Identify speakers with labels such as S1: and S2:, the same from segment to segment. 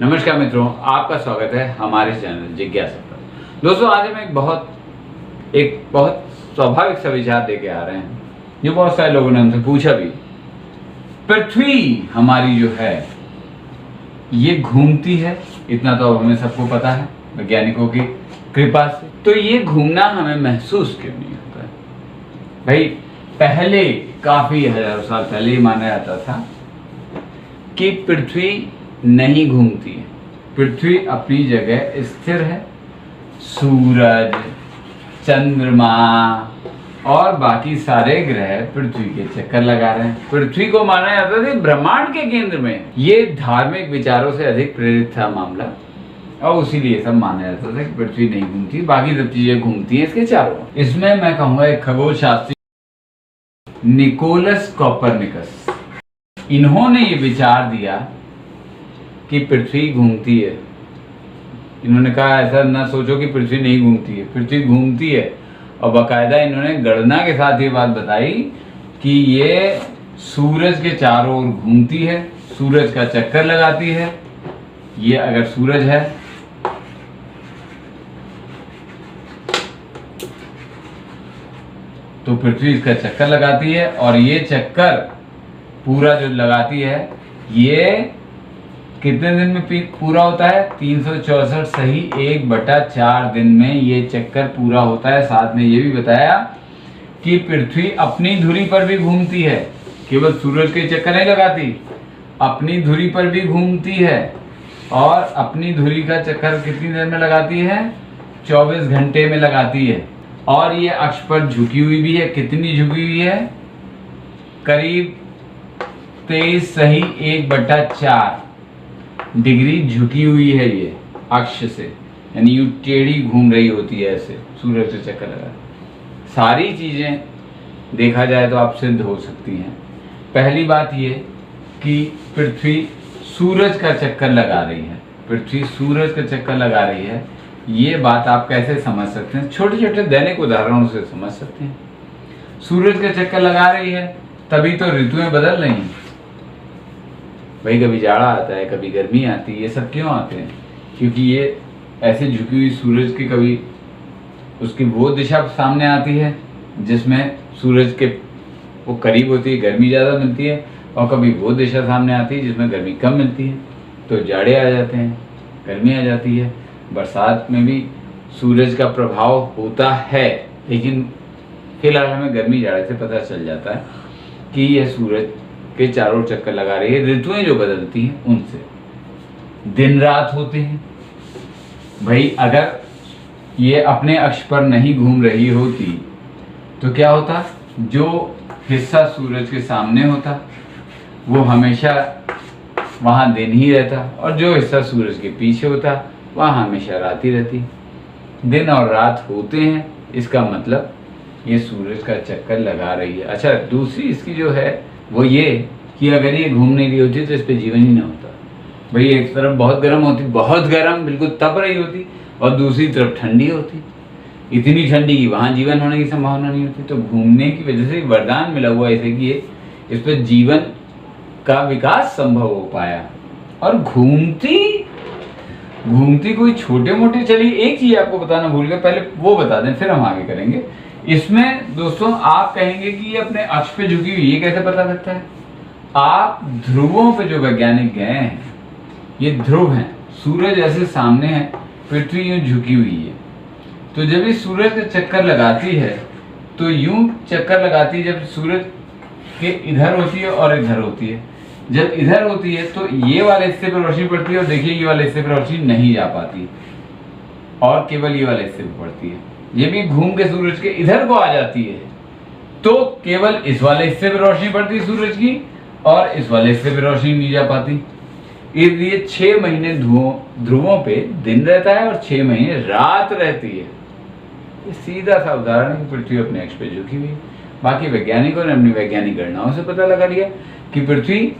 S1: नमस्कार मित्रों, आपका स्वागत है हमारे चैनल जिज्ञासा पर। दोस्तों, आज हम एक बहुत स्वाभाविक सा विचार लेके आ रहे हैं जो बहुत सारे लोगों ने हमसे पूछा भी। पृथ्वी हमारी जो है ये घूमती है, इतना तो हमें सबको पता है वैज्ञानिकों की कृपा से। तो ये घूमना हमें महसूस क्यों नहीं होता है? भाई, पहले काफी हजारों साल पहले ही माना जाता था कि पृथ्वी नहीं घूमती है, पृथ्वी अपनी जगह स्थिर है। सूरज, चंद्रमा और बाकी सारे ग्रह पृथ्वी के चक्कर लगा रहे हैं। पृथ्वी को माना जाता था ब्रह्मांड के केंद्र में। ये धार्मिक विचारों से अधिक प्रेरित था मामला, और इसीलिए सब माना जाता था कि पृथ्वी नहीं घूमती, बाकी सब चीजें घूमती हैं इसके चारों। इसमें मैं कहूँगा एक खगोल शास्त्री निकोलस कोपरनिकस, इन्होंने ये विचार दिया कि पृथ्वी घूमती है। इन्होंने कहा ऐसा ना सोचो कि पृथ्वी नहीं घूमती है, पृथ्वी घूमती है। और बाकायदा इन्होंने गणना के साथ ये बात बताई कि ये सूरज के चारों ओर घूमती है, सूरज का चक्कर लगाती है। ये अगर सूरज है तो पृथ्वी इसका चक्कर लगाती है, और ये चक्कर पूरा जो लगाती है ये कितने दिन में पूरा होता है? 364 सही 1/4 दिन में ये चक्कर पूरा होता है। साथ में ये भी बताया कि पृथ्वी अपनी धुरी पर भी घूमती है, केवल सूरज के चक्कर नहीं लगाती, अपनी धुरी पर भी घूमती है। और अपनी धुरी का चक्कर कितनी देर में लगाती है? 24 घंटे में लगाती है। और ये अक्ष पर झुकी हुई भी है। कितनी झुकी हुई है? करीब 23 सही 1/4 डिग्री झुकी हुई है ये अक्ष से, यानी यूं टेढ़ी घूम रही होती है ऐसे सूरज से चक्कर लगा। सारी चीजें देखा जाए तो आप सिद्ध हो सकती हैं। पहली बात ये कि पृथ्वी सूरज का चक्कर लगा रही है, पृथ्वी सूरज का चक्कर लगा रही है। ये बात आप कैसे समझ सकते हैं? छोटे छोटे दैनिक उदाहरणों से समझ सकते हैं। सूरज का चक्कर लगा रही है तभी तो ऋतुएं बदल रही हैं। भाई, कभी जाड़ा आता है, कभी गर्मी आती है। ये सब क्यों आते हैं? क्योंकि ये ऐसे झुकी हुई सूरज की कभी उसकी वो दिशा सामने आती है जिसमें सूरज के वो करीब होती है, गर्मी ज़्यादा मिलती है, और कभी वो दिशा सामने आती है जिसमें गर्मी कम मिलती है, तो जाड़े आ जाते हैं, गर्मी आ जाती है। बरसात में भी सूरज का प्रभाव होता है, लेकिन फिलहाल हमें गर्मी जाड़े से पता चल जाता है कि यह सूरज के चारों चक्कर लगा रही है। ऋतुएं जो बदलती हैं उनसे दिन रात होते हैं। भाई, अगर ये अपने अक्ष पर नहीं घूम रही होती तो क्या होता? जो हिस्सा सूरज के सामने होता वो हमेशा वहाँ दिन ही रहता, और जो हिस्सा सूरज के पीछे होता वहाँ हमेशा रात ही रहती। दिन और रात होते हैं, इसका मतलब ये सूरज का चक्कर लगा रही है। अच्छा, दूसरी इसकी जो है वो ये कि अगर ये घूम नहीं रही होती तो इस पे जीवन ही ना होता। भाई, एक तरफ बहुत गर्म होती, बहुत गर्म बिल्कुल तप रही होती, और दूसरी तरफ ठंडी होती, इतनी ठंडी कि वहाँ जीवन होने की संभावना नहीं होती। तो घूमने की वजह से वरदान मिला हुआ ऐसे कि इस पर जीवन का विकास संभव हो पाया। और घूमती कोई छोटे मोटे। चलिए, एक चीज आपको बताना भूल गया, पहले वो बता दें फिर हम आगे करेंगे। इसमें दोस्तों आप कहेंगे कि ये अपने अक्ष पे झुकी हुई, ये कैसे पता लगता है? आप ध्रुवों पे जो वैज्ञानिक गए हैं, ये ध्रुव हैं, सूरज ऐसे सामने है, पृथ्वी यूं झुकी हुई है। तो जब ये सूरज का चक्कर लगाती है तो यूं चक्कर लगाती है, जब सूरज के इधर होती है और इधर होती है। जब इधर होती है तो ये वाले हिस्से पर रोशनी पड़ती है, और देखिए ये वाले हिस्से पर रोशनी नहीं जा पाती, और केवल ये वाले हिस्से पर पड़ती है। ये भी घूम के सूरज के इधर को आ जाती है तो केवल इस वाले हिस्से पर रोशनी पड़ती है सूरज की, और इस वाले हिस्से पर रोशनी नहीं जा पाती। इसलिए 6 महीने ध्रुवों पे दिन रहता है और 6 महीने रात रहती है। ये सीधा सा उदाहरण है कि पृथ्वी अपने अक्ष पे झुकी हुई है। बाकी वैज्ञानिकों ने अपनी वैज्ञानिक गणनाओं से पता लगा लिया कि पृथ्वी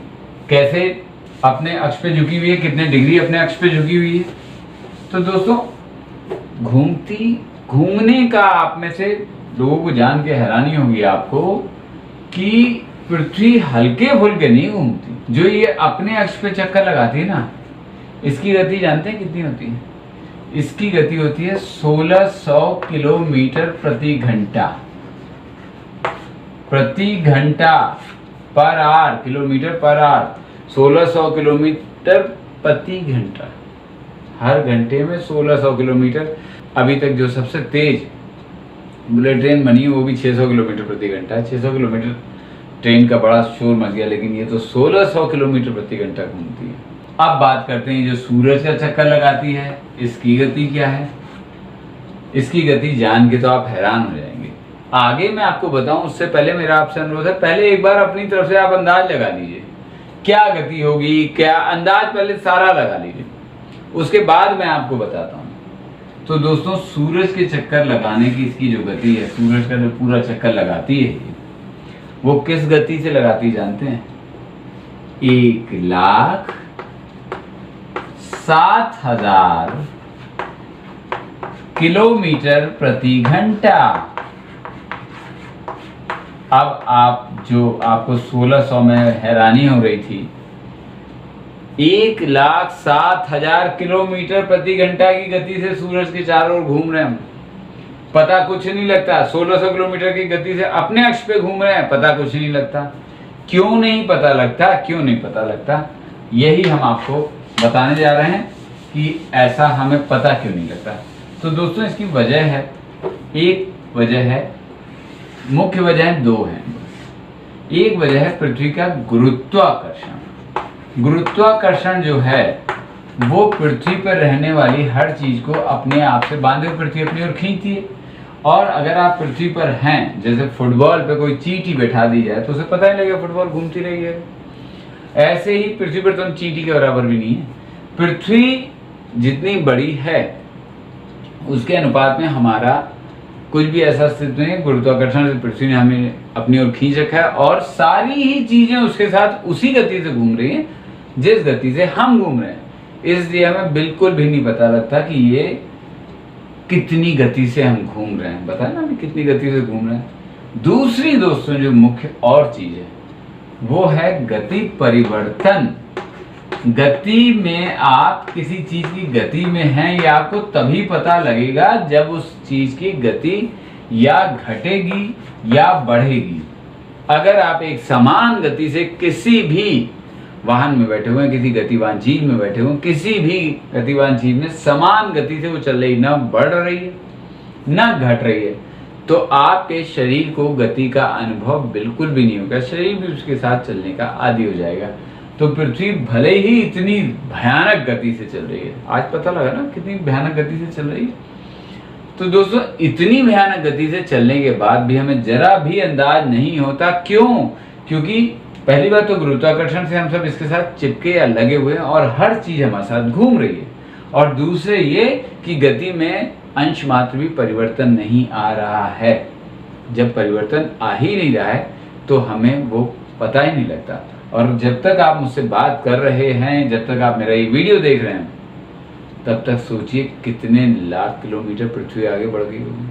S1: कैसे अपने अक्ष पे झुकी हुई है, कितने डिग्री अपने अक्ष पे झुकी हुई है। तो दोस्तों, घूमने का आप में से लोगों को जान के हैरानी होगी आपको कि पृथ्वी हल्के फुल्के नहीं घूमती। जो ये अपने अक्ष पे चक्कर लगाती है ना, इसकी गति जानते हैं कितनी होती है? इसकी गति होती है 1600 किलोमीटर प्रति घंटा। प्रति घंटा, per hour, kilometre per hour, 1600 kilometre प्रति घंटा। हर घंटे में 1600 किलोमीटर। अभी तक जो सबसे तेज बुलेट ट्रेन बनी है वो भी 600 किलोमीटर प्रति घंटा है। 600 किलोमीटर ट्रेन का बड़ा शोर मच गया, लेकिन ये तो 1600 किलोमीटर प्रति घंटा घूमती है। अब बात करते हैं जो सूरज का चक्कर लगाती है, इसकी गति क्या है? इसकी गति जान के तो आप हैरान हो जाएंगे। आगे मैं आपको बताऊं उससे पहले मेरा आपसे अनुरोध है, पहले एक बार अपनी तरफ से आप अंदाज लगा लीजिए क्या गति होगी, क्या अंदाज पहले सारा लगा लीजिए, उसके बाद मैं आपको बताता हूँ। तो दोस्तों, सूरज के चक्कर लगाने की इसकी जो गति है, सूरज का जो पूरा चक्कर लगाती है वो किस गति से लगाती जानते हैं? 1,07,000 किलोमीटर प्रति घंटा। अब आपको 1600 में हैरानी हो रही थी, 1,07,000 किलोमीटर प्रति घंटा की गति से सूरज के चारों ओर घूम रहे हैं हम। पता कुछ नहीं लगता। 1600 किलोमीटर की गति से अपने अक्ष पे घूम रहे हैं, पता कुछ नहीं लगता। क्यों नहीं पता लगता? क्यों नहीं पता लगता, यही हम आपको बताने जा रहे हैं कि ऐसा हमें पता क्यों नहीं लगता। तो दोस्तों, इसकी वजह है, एक वजह है, मुख्य वजह है, दो हैं। एक वजह है पृथ्वी का गुरुत्वाकर्षण। गुरुत्वाकर्षण जो है वो पृथ्वी पर रहने वाली हर चीज को अपने आप से बांधे पृथ्वी अपनी ओर खींचती है। और अगर आप पृथ्वी पर हैं, जैसे फुटबॉल पे कोई चींटी बैठा दी जाए तो उसे पता ही लगेगा, फुटबॉल घूमती रही है। ऐसे ही पृथ्वी पर तो हम चींटी के बराबर भी नहीं है। पृथ्वी जितनी बड़ी है उसके अनुपात में हमारा कुछ भी ऐसा स्थिति नहीं है। गुरुत्वाकर्षण से पृथ्वी ने हमें अपनी ओर खींच रखा है और सारी ही चीजें उसके साथ उसी गति से घूम रही हैं जिस गति से हम घूम रहे हैं। इसलिए हमें बिल्कुल भी नहीं पता लगता कि ये कितनी गति से हम घूम रहे हैं। बताया ना हमें कितनी गति से घूम रहे हैं। दूसरी दोस्तों जो मुख्य और चीज है वो है गति परिवर्तन। गति में आप किसी चीज की गति में हैं, ये आपको तभी पता लगेगा जब उस चीज की गति या घटेगी या बढ़ेगी। अगर आप एक समान गति से किसी भी वाहन में बैठे हुए हैं, किसी गतिवान चीज में बैठे हुए हैं, किसी भी गतिवान चीज में समान गति से वो चल रही, ना बढ़ रही है ना घट रही है, तो आपके शरीर को गति का अनुभव बिल्कुल भी नहीं होगा। शरीर भी उसके साथ चलने का आदी हो जाएगा। तो पृथ्वी भले ही इतनी भयानक गति से चल रही है, आज पता लगा ना कितनी भयानक गति से चल रही है। तो दोस्तों, इतनी भयानक गति से चलने के बाद भी हमें जरा भी अंदाज नहीं होता। क्यों? क्योंकि पहली बात तो गुरुत्वाकर्षण से हम सब इसके साथ चिपके या लगे हुए हैं और हर चीज हमारे साथ घूम रही है। और दूसरे ये कि गति में अंश मात्र भी परिवर्तन नहीं आ रहा है। जब परिवर्तन आ ही नहीं रहा है तो हमें वो पता ही नहीं लगता। और जब तक आप मुझसे बात कर रहे हैं, जब तक आप मेरा ये वीडियो देख रहे हैं, तब तक सोचिए कितने लाख किलोमीटर पृथ्वी आगे बढ़ गई होगी।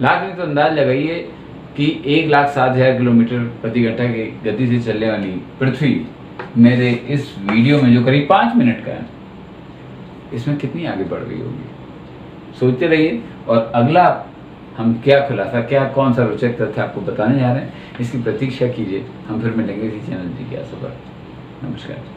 S1: लाख नहीं तो अंदाज लगाइए कि 1,07,000 किलोमीटर प्रति घंटा की गति से चलने वाली पृथ्वी मेरे इस वीडियो में जो करीब 5 मिनट का है, इसमें कितनी आगे बढ़ गई होगी। सोचते रहिए। और अगला हम क्या खुलासा, कौन सा रोचक तथ्य आपको बताने जा रहे हैं, इसकी प्रतीक्षा कीजिए। हम फिर मिलेंगे इसी चैनल जिज्ञासा पर। नमस्कार।